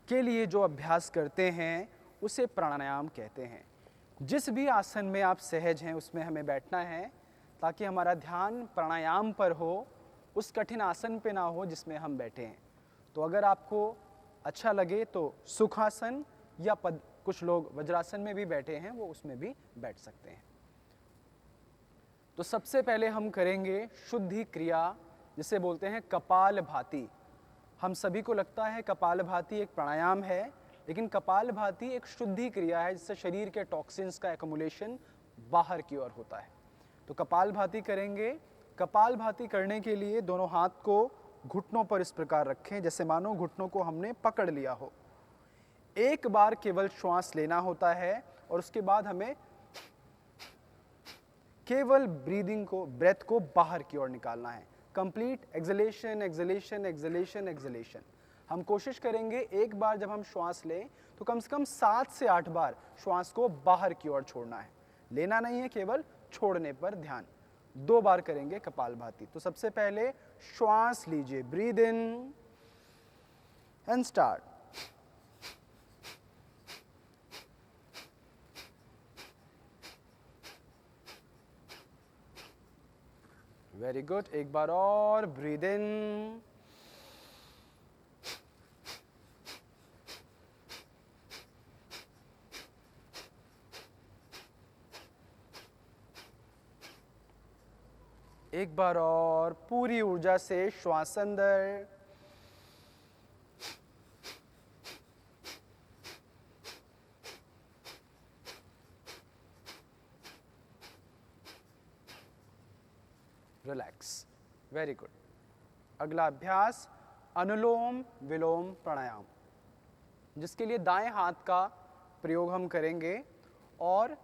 के लिए जो अभ्यास करते हैं उसे प्राणायाम कहते हैं। जिस भी आसन में आप सहज हैं उसमें हमें बैठना है ताकि हमारा ध्यान प्राणायाम पर हो, उस कठिन आसन पे ना हो जिसमें हम बैठे हैं। तो अगर आपको अच्छा लगे तो सुखासन या कुछ लोग वज्रासन में भी बैठे हैं, वो उसमें भी बैठ सकते हैं। तो सबसे पहले हम करेंगे शुद्धि क्रिया, जिसे बोलते हैं कपालभाति। हम सभी को लगता है कपालभाति एक प्राणायाम है, लेकिन कपालभाति एक शुद्धि क्रिया है जिससे शरीर के टॉक्सिन्स का एक्युमुलेशन बाहर की ओर होता है। तो कपालभाति करेंगे। कपालभाति करने के लिए दोनों हाथ को घुटनों पर इस प्रकार रखें जैसे मानो घुटनों को हमने पकड़ लिया हो। एक बार केवल श्वास लेना होता है और उसके बाद हमें केवल ब्रेथ को बाहर की ओर निकालना है। Complete acceleration, acceleration, acceleration, acceleration. हम कोशिश करेंगे एक बार जब हम श्वास लें तो कम से कम 7 से 8 बार श्वास को बाहर की ओर छोड़ना है। लेना नहीं है, केवल छोड़ने पर ध्यान। 2 बार करेंगे कपालभाति। तो सबसे पहले श्वास लीजिए, breathe in and start. Very good. एक बार और, ब्रीद इन, एक बार और, पूरी ऊर्जा से श्वास अंदर, रिलैक्स। Very good. अगला अभ्यास अनुलोम विलोम प्राणायाम, जिसके लिए दाएं हाथ का प्रयोग हम करेंगे और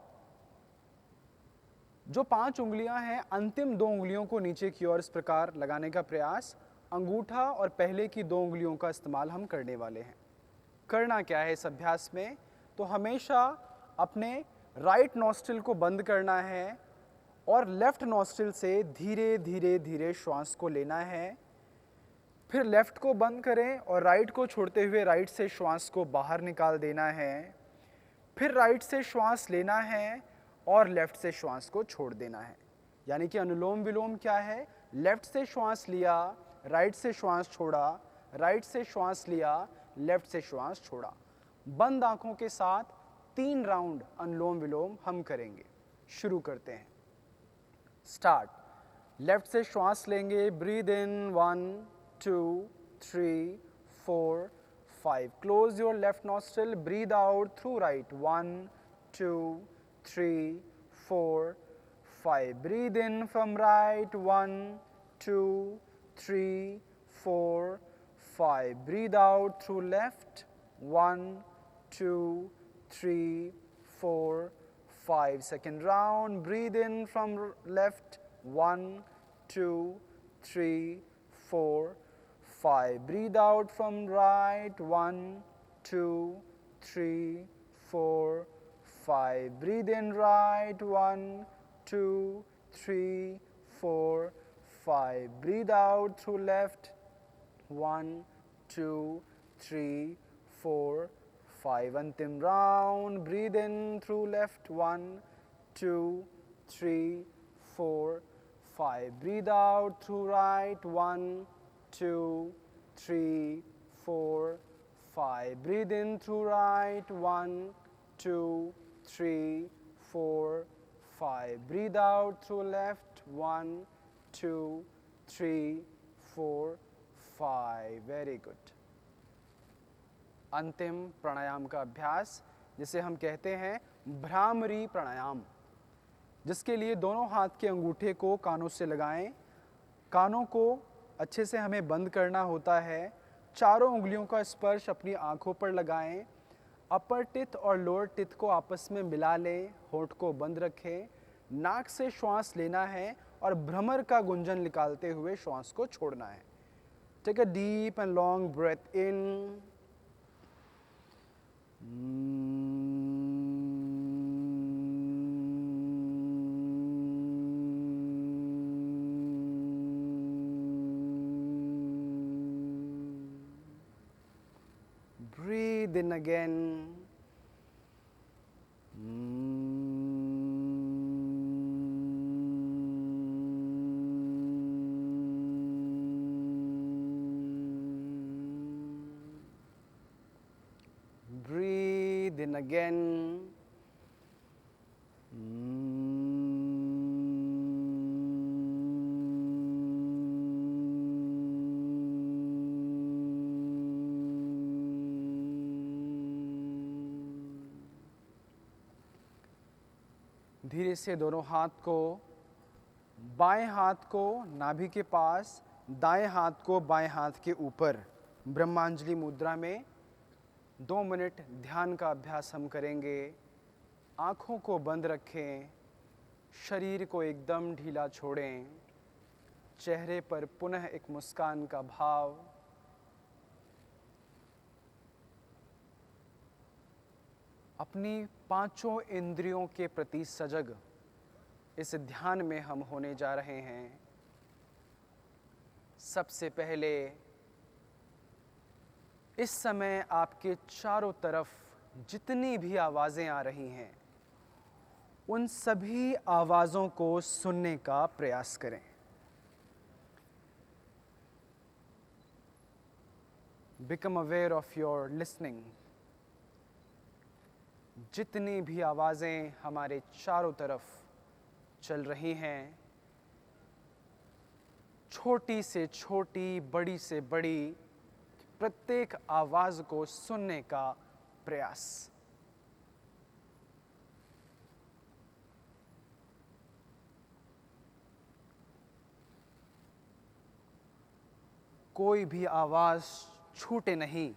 जो 5 उंगलियां हैं, अंतिम 2 उंगलियों को नीचे की ओर इस प्रकार लगाने का प्रयास, अंगूठा और पहले की 2 उंगलियों का इस्तेमाल हम करने वाले हैं। करना क्या है इस अभ्यास में? तो हमेशा अपने राइट नॉस्ट्रिल को बंद करना है और लेफ्ट नॉस्ट्रिल से धीरे धीरे धीरे श्वास को लेना है। फिर लेफ्ट को बंद करें और राइट को छोड़ते हुए राइट से श्वास को बाहर निकाल देना है। फिर राइट से श्वास लेना है और लेफ्ट से श्वास को छोड़ देना है। यानी कि अनुलोम विलोम क्या है? लेफ्ट से श्वास लिया, राइट से श्वास छोड़ा, राइट से श्वास लिया, लेफ्ट से श्वास छोड़ा। बंद आंखों के साथ 3 राउंड अनुलोम विलोम हम करेंगे। शुरू करते हैं। स्टार्ट। लेफ्ट से श्वास लेंगे, breathe in 1, 2, 3, 4, 5। Close your left nostril, breathe out through right, 1, 2, 3, 4, 5. Breathe in from right, 1, 2, 3, 4, 5. Breathe out through left, 1, 2, 3, 4, 5. Second round, breathe in from left, 1, 2, 3, 4, 5. Breathe out from right, 1, 2, 3, 4, 5. Breathe in right, 1, 2, 3, 4, 5. Breathe out through left, 1, 2, 3, 4, 5. Antim round, breathe in through left, 1, 2, 3, 4, 5. Breathe out through right, 1, 2, 3, 4, 5. Breathe in through right, 1, 2, 3, 4, 5. Breathe out through left, 1, 2, 3, 4, 5. Very good. अंतिम प्राणायाम का अभ्यास, जिसे हम कहते हैं भ्रामरी प्राणायाम, जिसके लिए दोनों हाथ के अंगूठे को कानों से लगाएं, कानों को अच्छे से हमें बंद करना होता है। चारों उंगलियों का स्पर्श अपनी आंखों पर लगाएं। अपर टिथ और लोअर टिथ को आपस में मिला लें। होंठ को बंद रखें। नाक से श्वास लेना है और भ्रमर का गुंजन निकालते हुए श्वास को छोड़ना है। Take a deep and long breath in. Breathe in again. Breathe in again. धीरे से दोनों हाथ को, बाएं हाथ को नाभि के पास, दाएं हाथ को बाएं हाथ के ऊपर ब्रह्मांजलि मुद्रा में 2 मिनट ध्यान का अभ्यास हम करेंगे। आँखों को बंद रखें, शरीर को एकदम ढीला छोड़ें, चेहरे पर पुनः एक मुस्कान का भाव। अपनी पांचों इंद्रियों के प्रति सजग इस ध्यान में हम होने जा रहे हैं। सबसे पहले इस समय आपके चारों तरफ जितनी भी आवाज़ें आ रही हैं, उन सभी आवाज़ों को सुनने का प्रयास करें। Become aware of your listening. जितनी भी आवाज़ें हमारे चारों तरफ चल रही हैं, छोटी से छोटी, बड़ी से बड़ी, प्रत्येक आवाज़ को सुनने का प्रयास। कोई भी आवाज़ छूटे नहीं,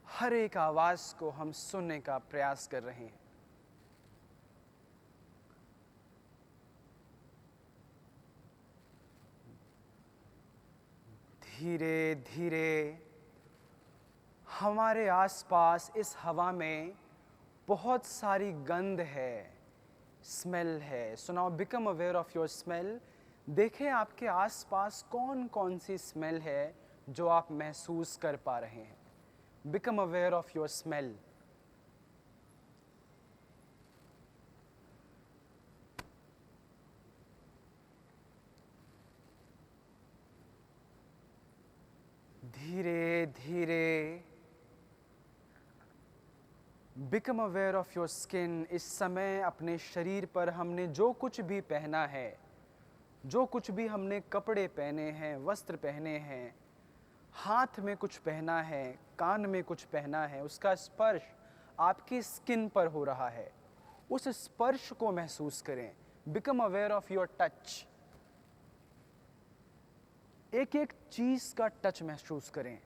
हर एक आवाज़ को हम सुनने का प्रयास कर रहे हैं। धीरे धीरे हमारे आसपास इस हवा में बहुत सारी गंध है, स्मेल है। So now become aware of your smell. देखें आपके आसपास कौन कौन सी स्मेल है जो आप महसूस कर पा रहे हैं। Become aware of your smell. धीरे धीरे Become aware of your skin. इस समय अपने शरीर पर हमने जो कुछ भी पहना है, जो कुछ भी हमने कपड़े पहने हैं, वस्त्र पहने हैं, हाथ में कुछ पहना है, कान में कुछ पहना है, उसका स्पर्श आपकी स्किन पर हो रहा है। उस स्पर्श को महसूस करें। Become aware of your touch. एक एक चीज का टच महसूस करें।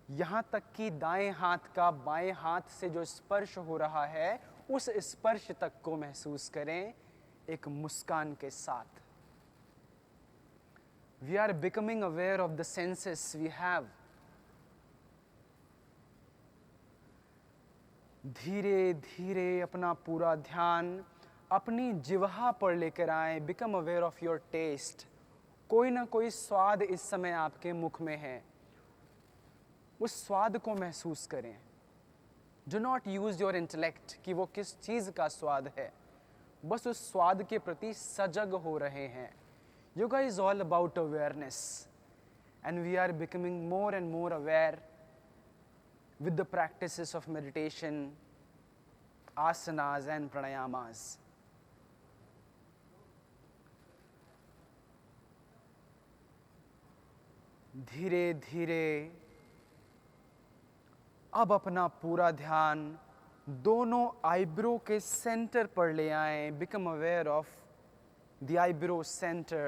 यहां तक कि दाएं हाथ का बाएं हाथ से जो स्पर्श हो रहा है, उस स्पर्श तक को महसूस करें एक मुस्कान के साथ। We are becoming aware of the senses we have. धीरे धीरे अपना पूरा ध्यान अपनी जिह्वा पर लेकर आए। Become aware of your taste. कोई ना कोई स्वाद इस समय आपके मुख में है, उस स्वाद को महसूस करें। Do not use your intellect कि वो किस चीज़ का स्वाद है, बस उस स्वाद के प्रति सजग हो रहे हैं। Yoga is all about awareness, and we are becoming more and more aware with the practices of meditation, asanas and pranayamas. धीरे धीरे अब अपना पूरा ध्यान दोनों आईब्रो के सेंटर पर ले आएं। Become aware of the eyebrow center.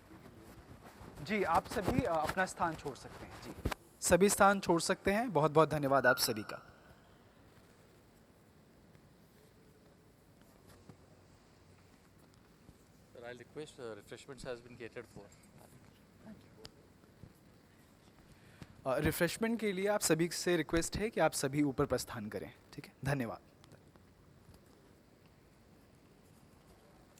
जी आप सभी अपना स्थान छोड़ सकते हैं जी, सभी स्थान छोड़ सकते हैं। बहुत बहुत धन्यवाद आप सभी का। Sir, I'll request refreshments has been catered for. Refreshment के लिए आप सभी से रिक्वेस्ट है कि आप सभी ऊपर प्रस्थान करें। ठीक है, धन्यवाद।